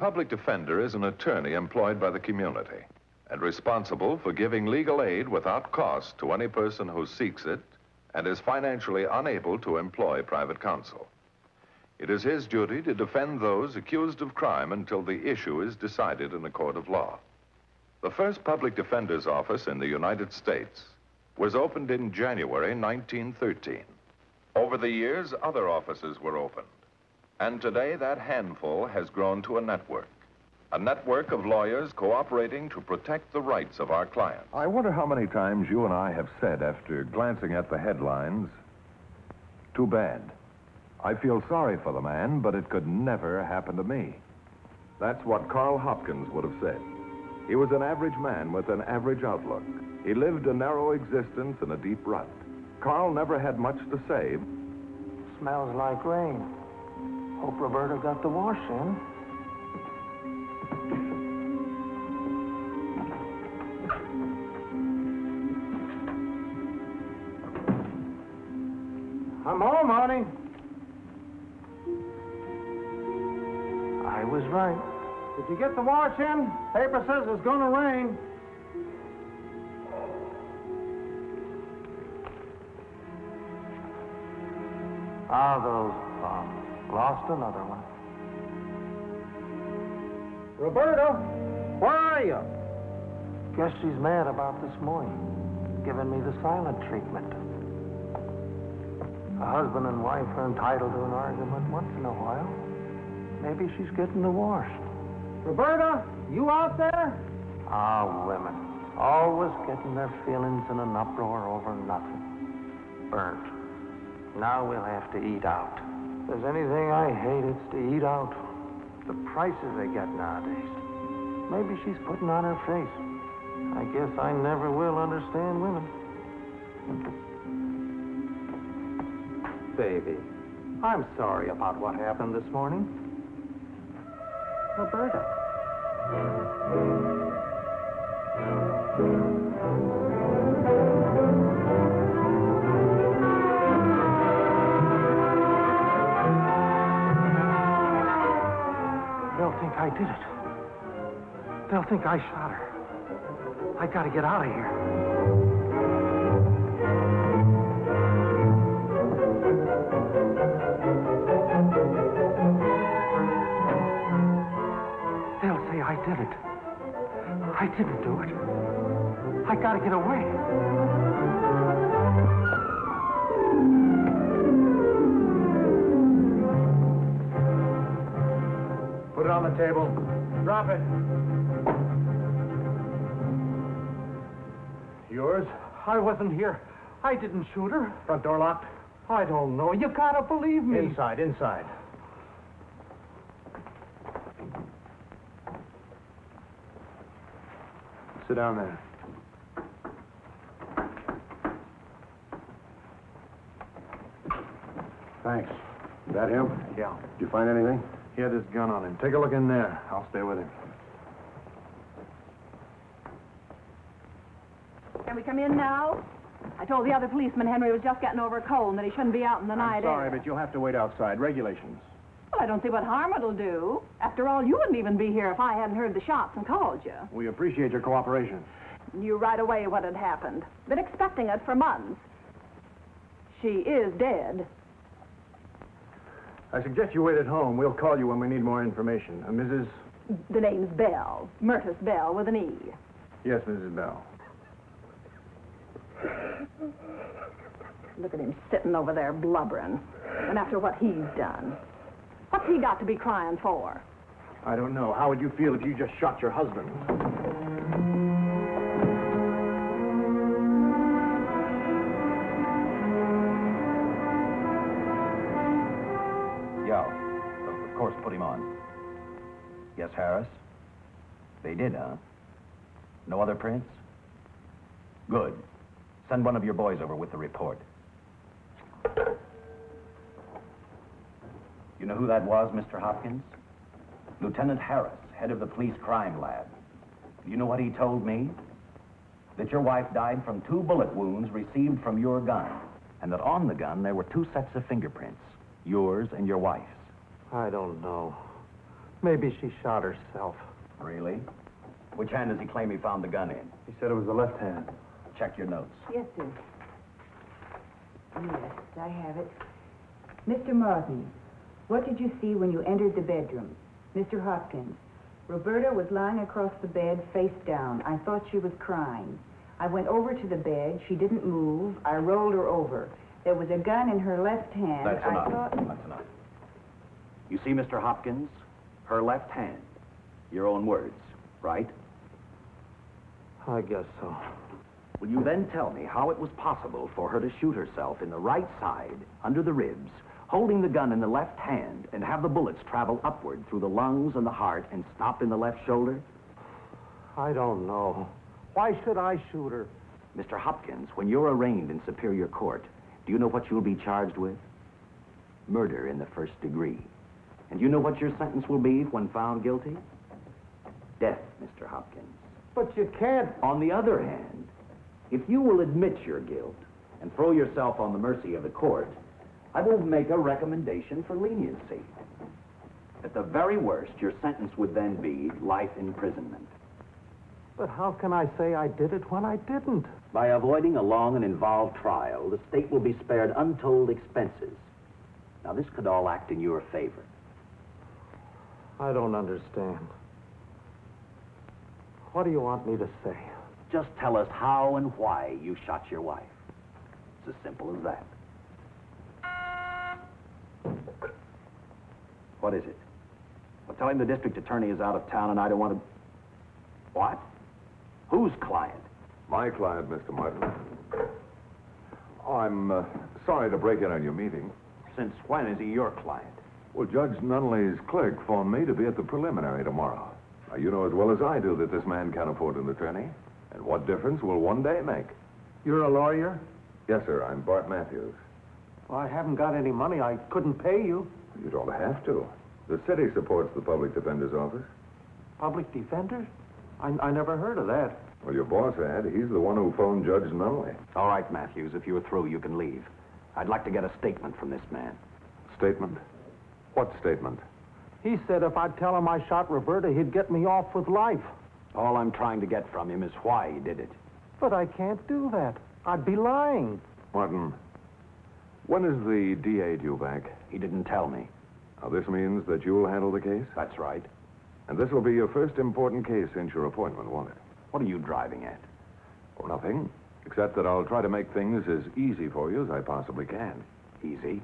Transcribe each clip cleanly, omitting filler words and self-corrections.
public defender is an attorney employed by the community and responsible for giving legal aid without cost to any person who seeks it and is financially unable to employ private counsel. It is his duty to defend those accused of crime until the issue is decided in a court of law. The first public defender's office in the United States was opened in January 1913. Over the years, other offices were opened. And today, that handful has grown to a network of lawyers cooperating to protect the rights of our clients. I wonder how many times you and I have said after glancing at the headlines, too bad. I feel sorry for the man, but it could never happen to me. That's what Carl Hopkins would have said. He was an average man with an average outlook. He lived a narrow existence in a deep rut. Carl never had much to say. Smells like rain. Hope Roberta got the wash in. I'm home, honey. I was right. Did you get the wash in? Paper says it's gonna rain. Ah, those bums. Lost another one. Roberta, where are you? Guess she's mad about this morning. Giving me the silent treatment. A husband and wife are entitled to an argument once in a while. Maybe she's getting divorced. Roberta, you out there? Ah, women. Always getting their feelings in an uproar over nothing. Burnt. Now we'll have to eat out. If there's anything I hate, it's to eat out. The prices they get nowadays. Maybe she's putting on her face. I guess I never will understand women. Baby, I'm sorry about what happened this morning. Roberta. They'll think I did it. They'll think I shot her. I gotta get out of here. They'll say I did it. I didn't do it. I gotta get away. Put it on the table. Drop it. Yours? I wasn't here. I didn't shoot her. Front door locked? I don't know. You gotta believe me. Inside. Sit down there. Thanks. Is that him? Yeah. Did you find anything? He had his gun on him. Take a look in there. I'll stay with him. Can we come in now? I told the other policeman Henry was just getting over a cold and that he shouldn't be out in the night I'm sorry, air. but you'll have to wait outside. Regulations. Well, I don't see what harm it'll do. After all, you wouldn't even be here if I hadn't heard the shots and called you. We appreciate your cooperation. Knew right away what had happened. Been expecting it for months. She is dead. I suggest you wait at home. We'll call you when we need more information. Mrs. The name's Bell. Myrtis Bell with an E. Yes, Mrs. Bell. Look at him sitting over there blubbering. And after what he's done. What's he got to be crying for? I don't know. How would you feel if you just shot your husband? Of course, put him on. Yes, Harris? They did, huh? No other prints? Good. Send one of your boys over with the report. You know who that was, Mr. Hopkins? Lieutenant Harris, head of the police crime lab. You know what he told me? That your wife died from 2 bullet wounds received from your gun, and that on the gun there were 2 sets of fingerprints, yours and your wife's. I don't know. Maybe she shot herself. Really? Which hand does he claim he found the gun in? He said it was the left hand. Check your notes. Yes, sir. Yes, I have it. Mr. Martin, what did you see when you entered the bedroom? Mr. Hopkins, Roberta was lying across the bed, face down. I thought she was crying. I went over to the bed. She didn't move. I rolled her over. There was a gun in her left hand. That's enough. I thought... That's enough. You see, Mr. Hopkins, her left hand. Your own words, right? I guess so. Will you then tell me how it was possible for her to shoot herself in the right side, under the ribs, holding the gun in the left hand, and have the bullets travel upward through the lungs and the heart and stop in the left shoulder? I don't know. Why should I shoot her? Mr. Hopkins, when you're arraigned in Superior Court, do you know what you'll be charged with? Murder in the first degree. And do you know what your sentence will be when found guilty? Death, Mr. Hopkins. But you can't. On the other hand, if you will admit your guilt and throw yourself on the mercy of the court, I will make a recommendation for leniency. At the very worst, your sentence would then be life imprisonment. But how can I say I did it when I didn't? By avoiding a long and involved trial, the state will be spared untold expenses. Now, this could all act in your favor. I don't understand. What do you want me to say? Just tell us how and why you shot your wife. It's as simple as that. What is it? Well, tell him the district attorney is out of town and I don't want to... What? Whose client? My client, Mr. Martin. Oh, I'm sorry to break in on your meeting. Since when is he your client? Well, Judge Nunley's clerk phoned me to be at the preliminary tomorrow. Now, you know as well as I do that this man can't afford an attorney. And what difference will one day make? You're a lawyer? Yes, sir. I'm Bart Matthews. Well, I haven't got any money. I couldn't pay you. You don't have to. The city supports the public defender's office. Public defender? I never heard of that. Well, your boss had. He's the one who phoned Judge Nunley. All right, Matthews, if you're through, you can leave. I'd like to get a statement from this man. Statement? What statement? He said if I'd tell him I shot Roberta, he'd get me off with life. All I'm trying to get from him is why he did it. But I can't do that. I'd be lying. Martin, when is the DA due back? He didn't tell me. Now, this means that you'll handle the case? That's right. And this will be your first important case since your appointment, won't it? What are you driving at? Oh, nothing. Except that I'll try to make things as easy for you as I possibly can. Easy.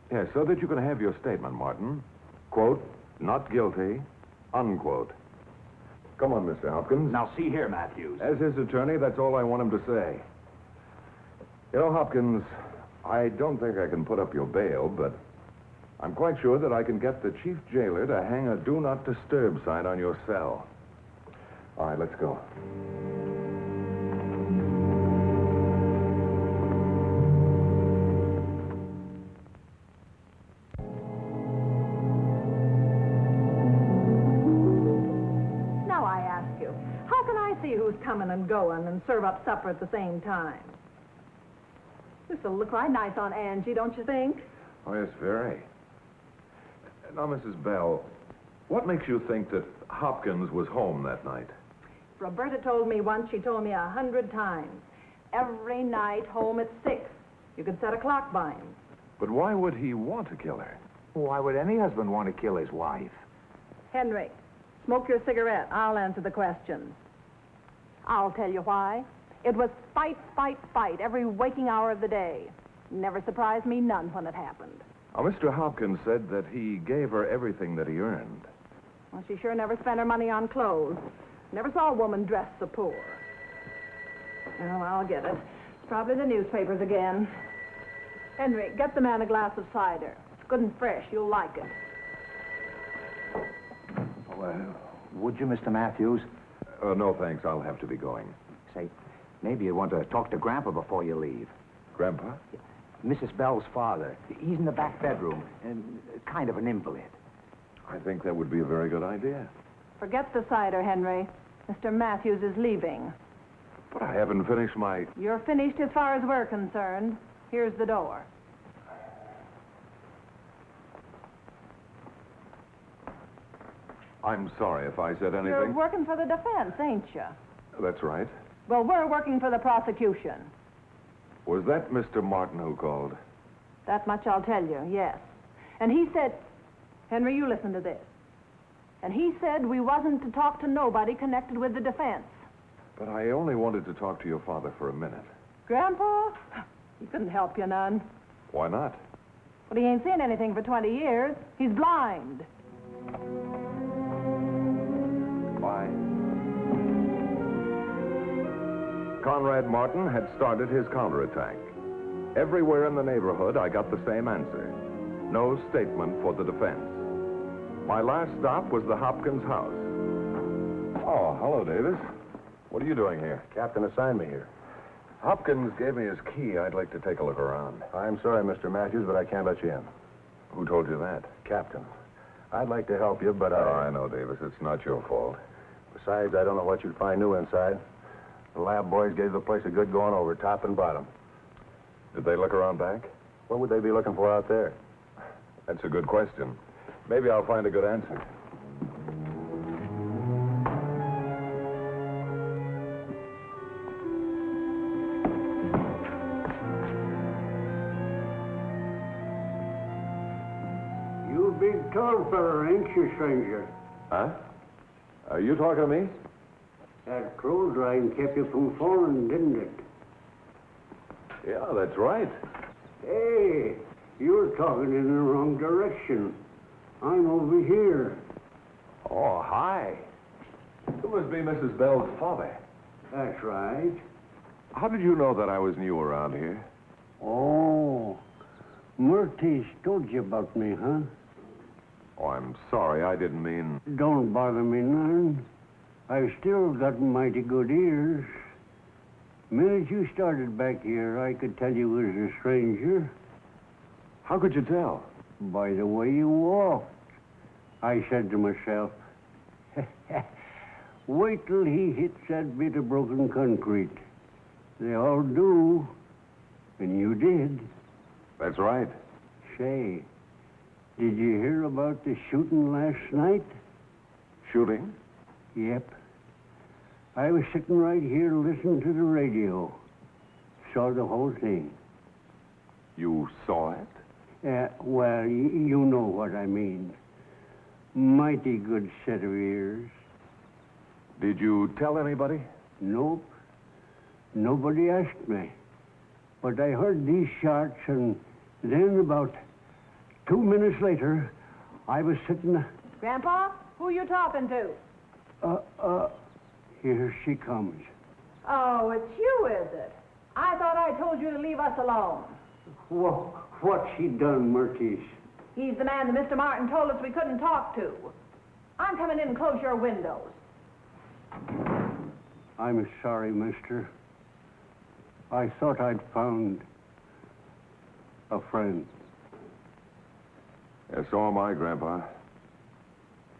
Yes, so that you can have your statement, Martin. Quote, not guilty, unquote. Come on, Mr. Hopkins. Now, see here, Matthews. As his attorney, that's all I want him to say. You know, Hopkins, I don't think I can put up your bail, but I'm quite sure that I can get the chief jailer to hang a do not disturb sign on your cell. All right, let's go. Now I ask you, how can I see who's coming and going and serve up supper at the same time? This'll look right nice on Angie, don't you think? Oh, yes, very. Now, Mrs. Bell, what makes you think that Hopkins was home that night? Roberta told me once, she told me 100 times. Every night, home at 6. You could set a clock by him. But why would he want to kill her? Why would any husband want to kill his wife? Henry, smoke your cigarette. I'll answer the questions. I'll tell you why. It was fight, fight, fight every waking hour of the day. Never surprised me none when it happened. Now, Mr. Hopkins said that he gave her everything that he earned. Well, she sure never spent her money on clothes. Never saw a woman dressed so poor. Oh, I'll get it. It's probably the newspapers again. Henry, get the man a glass of cider. It's good and fresh. You'll like it. Would you, Mr. Matthews? No, thanks. I'll have to be going. Say, maybe you'd want to talk to Grandpa before you leave. Grandpa? Mrs. Bell's father. He's in the back bedroom, and kind of an invalid. I think that would be a very good idea. Forget the cider, Henry. Mr. Matthews is leaving. But I haven't finished my... You're finished as far as we're concerned. Here's the door. I'm sorry if I said anything. You're working for the defense, ain't you? That's right. Well, we're working for the prosecution. Was that Mr. Martin who called? That much I'll tell you, yes. And he said... Henry, you listen to this. And he said we wasn't to talk to nobody connected with the defense. But I only wanted to talk to your father for a minute. Grandpa? He couldn't help you none. Why not? But he ain't seen anything for 20 years. He's blind. Why? Conrad Martin had started his counterattack. Everywhere in the neighborhood, I got the same answer. No statement for the defense. My last stop was the Hopkins house. Oh, hello, Davis. What are you doing here? Captain assigned me here. Hopkins gave me his key. I'd like to take a look around. I'm sorry, Mr. Matthews, but I can't let you in. Who told you that? Captain. I'd like to help you, but Oh, I know, Davis. It's not your fault. Besides, I don't know what you'd find new inside. The lab boys gave the place a good going over, top and bottom. Did they look around back? What would they be looking for out there? That's a good question. Maybe I'll find a good answer. You big tall feller, ain't you, stranger? Huh? Are you talking to me? That clothes line kept you from falling, didn't it? Yeah, that's right. Hey, you're talking in the wrong direction. I'm over here. Oh, hi. You must be Mrs. Bell's father. That's right. How did you know that I was new around here? Oh, Murty's told you about me, huh? Oh, I'm sorry. I didn't mean... Don't bother me none. I've still got mighty good ears. Minute you started back here, I could tell you was a stranger. How could you tell? By the way you walked. I said to myself, wait till he hits that bit of broken concrete. They all do. And you did. That's right. Say, did you hear about the shooting last night? Shooting? Yep. I was sitting right here listening to the radio. Saw the whole thing. You saw it? Well, you know what I mean. Mighty good set of ears. Did you tell anybody? Nope. Nobody asked me. But I heard these shots, and then about 2 minutes later, I was sitting... Grandpa, who you talking to? Here she comes. Oh, it's you, is it? I thought I told you to leave us alone. What's she done, Murtis? He's the man that Mr. Martin told us we couldn't talk to. I'm coming in and close your windows. I'm sorry, mister. I thought I'd found a friend. Yeah, so am I, Grandpa.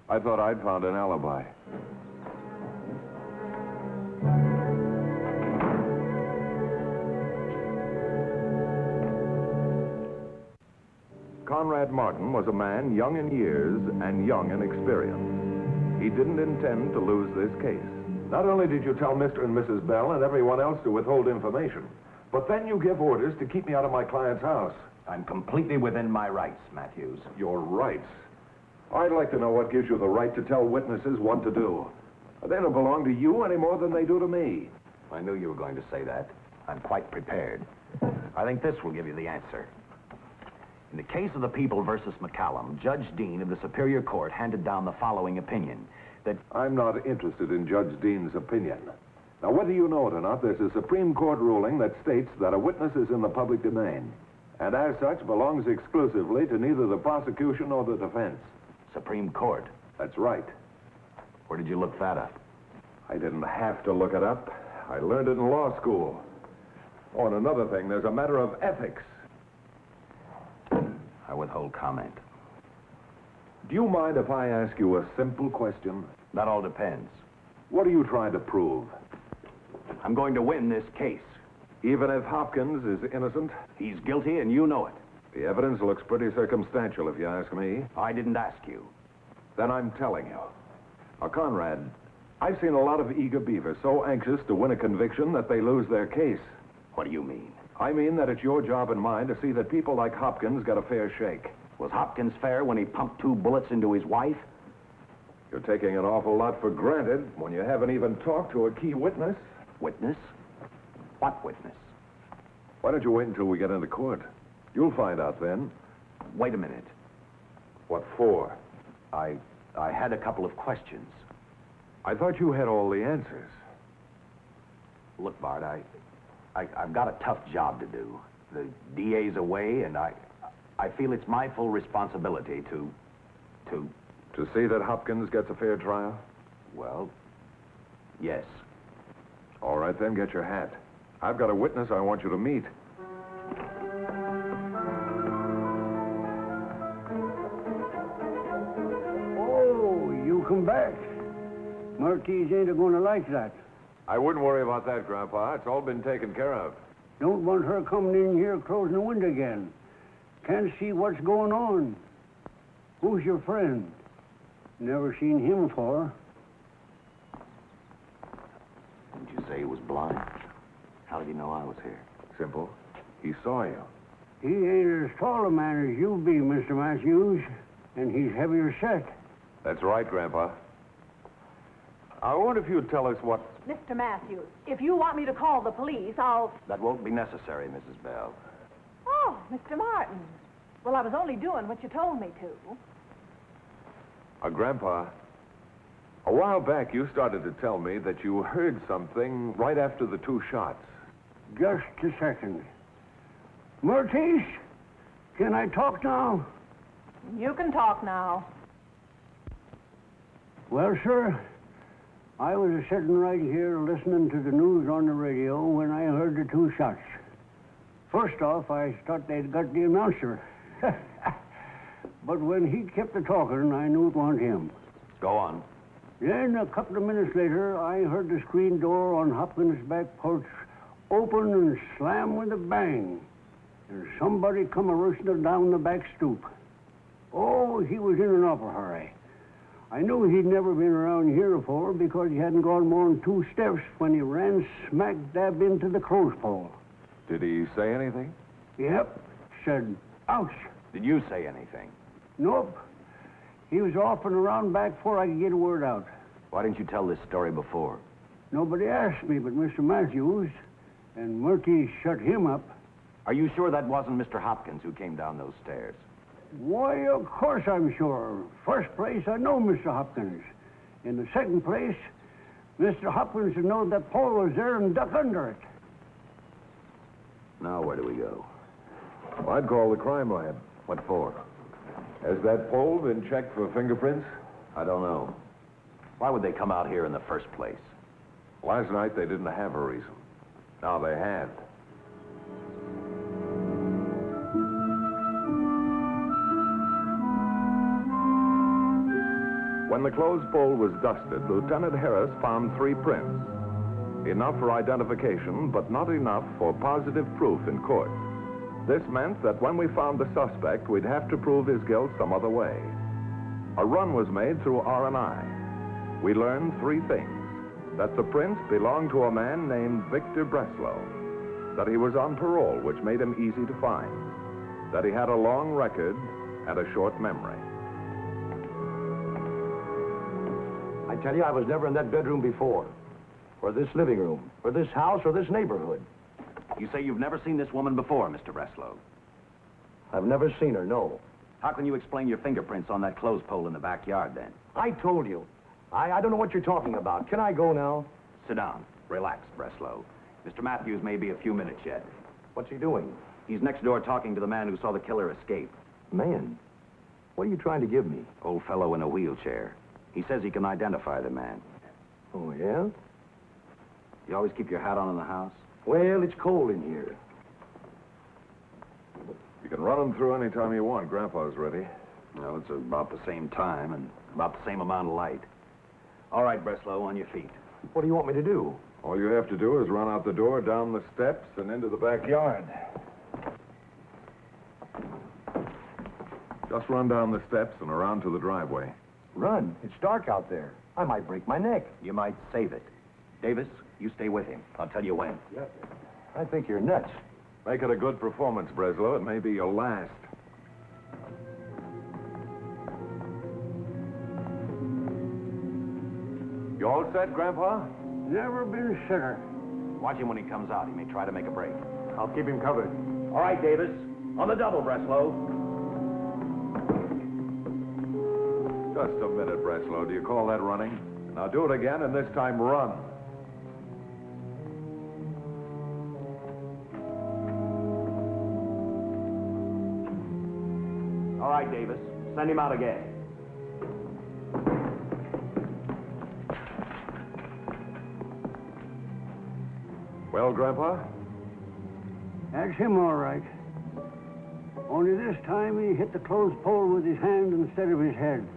I thought I'd found an alibi. Conrad Martin was a man young in years and young in experience. He didn't intend to lose this case. Not only did you tell Mr. and Mrs. Bell and everyone else to withhold information, but then you give orders to keep me out of my client's house. I'm completely within my rights, Matthews. Your rights? I'd like to know what gives you the right to tell witnesses what to do. They don't belong to you any more than they do to me. I knew you were going to say that. I'm quite prepared. I think this will give you the answer. In the case of the People versus McCallum, Judge Dean of the Superior Court handed down the following opinion, that... I'm not interested in Judge Dean's opinion. Now, whether you know it or not, there's a Supreme Court ruling that states that a witness is in the public domain, and as such belongs exclusively to neither the prosecution nor the defense. Supreme Court? That's right. Where did you look that up? I didn't have to look it up. I learned it in law school. Oh, and another thing, there's a matter of ethics. I withhold comment. Do you mind if I ask you a simple question? That all depends. What are you trying to prove? I'm going to win this case. Even if Hopkins is innocent? He's guilty, and you know it. The evidence looks pretty circumstantial, if you ask me. I didn't ask you. Then I'm telling you. Conrad, I've seen a lot of eager beavers so anxious to win a conviction that they lose their case. What do you mean? I mean that it's your job and mine to see that people like Hopkins get a fair shake. Was Hopkins fair when he pumped 2 bullets into his wife? You're taking an awful lot for granted when you haven't even talked to a key witness. Witness? What witness? Why don't you wait until we get into court? You'll find out then. Wait a minute. What for? I had a couple of questions. I thought you had all the answers. Look, Bart, I've got a tough job to do. The DA's away, and I feel it's my full responsibility to... To see that Hopkins gets a fair trial? Well, yes. All right, then, get your hat. I've got a witness I want you to meet. Oh, you come back. Marquise ain't going to like that. I wouldn't worry about that, Grandpa. It's all been taken care of. Don't want her coming in here closing the window again. Can't see what's going on. Who's your friend? Never seen him before. Didn't you say he was blind? How did he know I was here? Simple. He saw you. He ain't as tall a man as you be, Mr. Matthews, and he's heavier set. That's right, Grandpa. I wonder if you'd tell us what... Mr. Matthews, if you want me to call the police, I'll... That won't be necessary, Mrs. Bell. Oh, Mr. Martin. Well, I was only doing what you told me to. Grandpa, a while back you started to tell me that you heard something right after the 2 shots. Just a second. Marquise, can I talk now? You can talk now. Well, sir, I was sitting right here listening to the news on the radio when I heard the 2 shots. First off, I thought they'd got the announcer. But when he kept talking, I knew it wasn't him. Go on. Then, a couple of minutes later, I heard the screen door on Hopkins' back porch open and slam with a bang. And somebody come a-rushing down the back stoop. Oh, he was in an awful hurry. I knew he'd never been around here before because he hadn't gone more than 2 steps when he ran smack dab into the clothes pole. Did he say anything? Yep. Said, ouch. Did you say anything? Nope. He was off and around back before I could get a word out. Why didn't you tell this story before? Nobody asked me but Mr. Matthews, and Murky shut him up. Are you sure that wasn't Mr. Hopkins who came down those stairs? Why, of course I'm sure. First place, I know Mr. Hopkins. In the second place, Mr. Hopkins would know that pole was there and duck under it. Now, where do we go? Well, I'd call the crime lab. What for? Has that pole been checked for fingerprints? I don't know. Why would they come out here in the first place? Last night they didn't have a reason. Now they have. When the closed pole was dusted, Lieutenant Harris found 3 prints. Enough for identification, but not enough for positive proof in court. This meant that when we found the suspect, we'd have to prove his guilt some other way. A run was made through R&I. We learned 3 things. That the prints belonged to a man named Victor Breslow. That he was on parole, which made him easy to find. That he had a long record and a short memory. I tell you, I was never in that bedroom before. Or this living room. Or this house, or this neighborhood. You say you've never seen this woman before, Mr. Breslow. I've never seen her, no. How can you explain your fingerprints on that clothes pole in the backyard, then? I told you. I don't know what you're talking about. Can I go now? Sit down. Relax, Breslow. Mr. Matthews may be a few minutes yet. What's he doing? He's next door talking to the man who saw the killer escape. Man, what are you trying to give me? Old fellow in a wheelchair. He says he can identify the man. Oh, yeah? You always keep your hat on in the house? Well, it's cold in here. You can run him through any time you want. Grandpa's ready. No, it's about the same time and about the same amount of light. All right, Breslow, on your feet. What do you want me to do? All you have to do is run out the door, down the steps, and into the backyard. Just run down the steps and around to the driveway. Run. It's dark out there. I might break my neck. You might save it. Davis, you stay with him. I'll tell you when. Yes. I think you're nuts. Make it a good performance, Breslow. It may be your last. You all set, Grandpa? Never been sitter. Watch him when he comes out. He may try to make a break. I'll keep him covered. All right, Davis. On the double, Breslow. Just a minute, Breslow. Do you call that running? Now do it again, and this time run. All right, Davis. Send him out again. Well, Grandpa? That's him, all right. Only this time he hit the clothes pole with his hand instead of his head.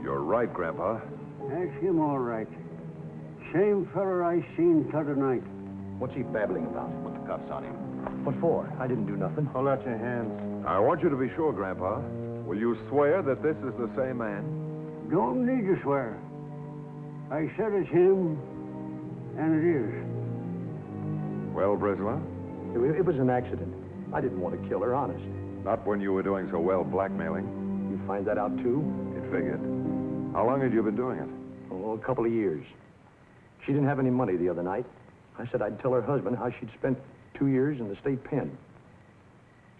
You're right, Grandpa. That's him, all right. Same feller I seen t'other night. What's he babbling about with the cuffs on him? What for? I didn't do nothing. Hold out your hands. I want you to be sure, Grandpa. Will you swear that this is the same man? Don't need to swear. I said it's him, and it is. Well, Breslow? It was an accident. I didn't want to kill her, honest. Not when you were doing so well blackmailing. You find that out, too? It figured. How long had you been doing it? Oh, a couple of years. She didn't have any money the other night. I said I'd tell her husband how she'd spent 2 years in the state pen.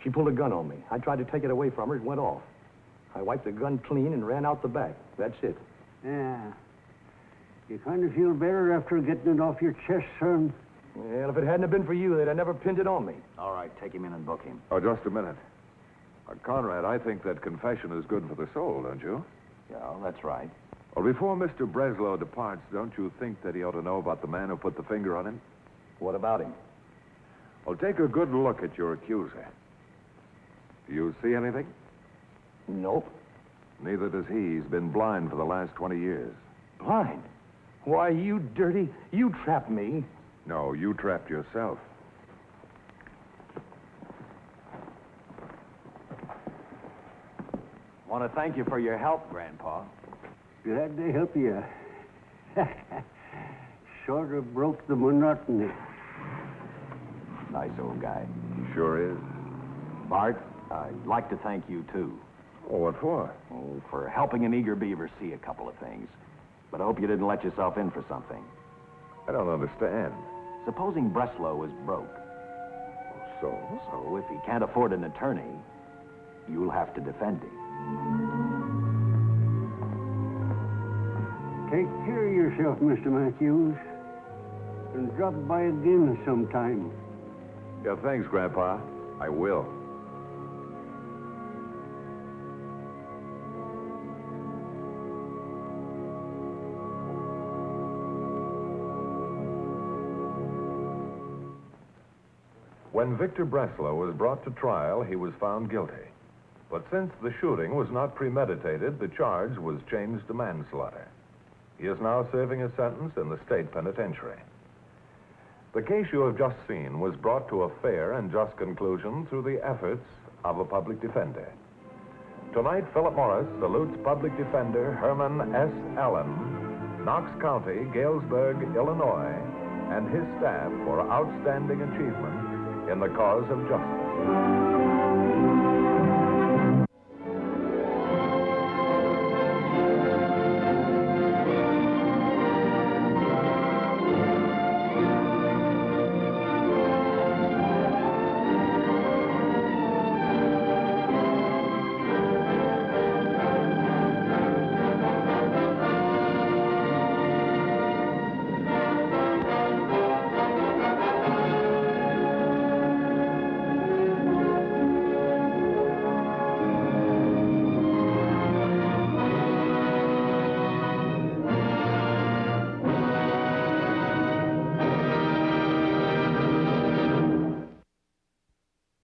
She pulled a gun on me. I tried to take it away from her. It went off. I wiped the gun clean and ran out the back. That's it. Yeah. You kind of feel better after getting it off your chest, son? Well, if it hadn't have been for you, they'd have never pinned it on me. All right, take him in and book him. Oh, just a minute. Conrad, I think that confession is good for the soul, don't you? Yeah, that's right. Well, before Mr. Breslow departs, don't you think that he ought to know about the man who put the finger on him? What about him? Well, take a good look at your accuser. Do you see anything? Nope. Neither does he. He's been blind for the last 20 years. Blind? Why, you dirty... You trapped me. No, you trapped yourself. Want to thank you for your help, Grandpa. Glad to help you. Sort of broke the monotony. Nice old guy. He sure is. Bart, I'd like to thank you, too. Oh, what for? Oh, for helping an eager beaver see a couple of things. But I hope you didn't let yourself in for something. I don't understand. Supposing Breslow is broke. So? So if he can't afford an attorney, you'll have to defend him. Take care of yourself, Mr. Matthews. And drop by again sometime. Yeah, thanks, Grandpa. I will. When Victor Breslow was brought to trial, he was found guilty. But since the shooting was not premeditated, the charge was changed to manslaughter. He is now serving a sentence in the state penitentiary. The case you have just seen was brought to a fair and just conclusion through the efforts of a public defender. Tonight, Philip Morris salutes public defender Herman S. Allen, Knox County, Galesburg, Illinois, and his staff for outstanding achievement in the cause of justice.